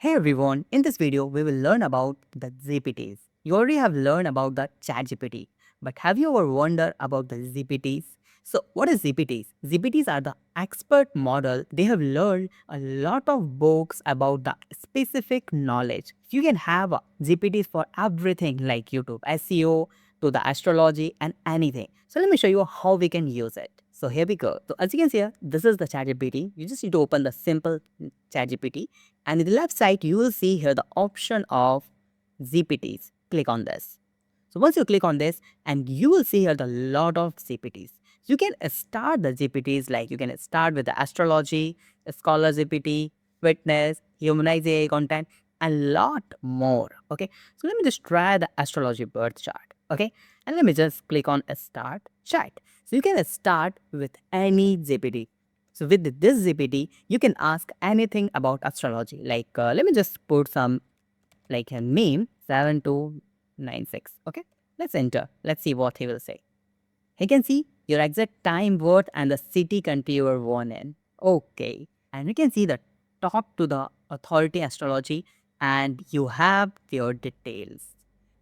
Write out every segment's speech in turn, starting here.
Hey everyone, in this video we will learn about the GPTs. You already have learned about the ChatGPT, but have you ever wondered about the GPTs? So what is GPTs? GPTs are the expert model. They have learned a lot of books about the specific knowledge. You can have GPTs for everything like YouTube, SEO, to the astrology and anything. So let me show you how we can use it. So here we go. So as you can see here, this is the ChatGPT. You just need to open the simple ChatGPT, and in the left side, you will see here the option of GPTs. Click on this. So once you click on this, and you will see here the lot of GPTs. You can start the GPTs like you can start with the astrology, scholar GPT, fitness, humanized AI content, and lot more. Okay. So let me just try the astrology birth chart. Okay. And let me just click on start chat. So you can start with any GPT. So with this GPT, you can ask anything about astrology. Like let me just put some like a name 7296. Okay, let's enter. Let's see what he will say. He can see your exact time, birth, and the city country you were born in. Okay, and you can see the talk to the authority astrology, and you have your details.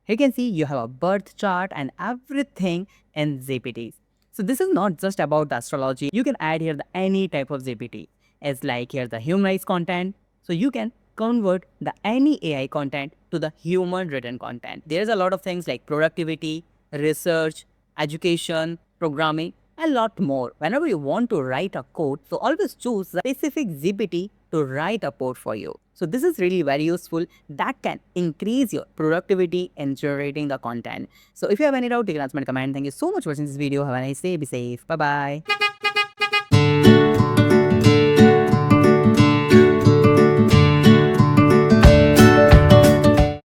You can see you have a birth chart and everything in ZPTs. So this is not just about the astrology. You can add here the any type of ZPT. It's like here the humanized content. So you can convert the any AI content to the human written content. There's a lot of things like productivity, research, education, programming, and a lot more. Whenever you want to write a code, so always choose the specific GPT to write a code for you. So this is really very useful. That can increase your productivity in generating the content. So if you have any doubt, you can ask me in the comment. Thank you so much for watching this video. Have a nice day. Be safe. Bye-bye.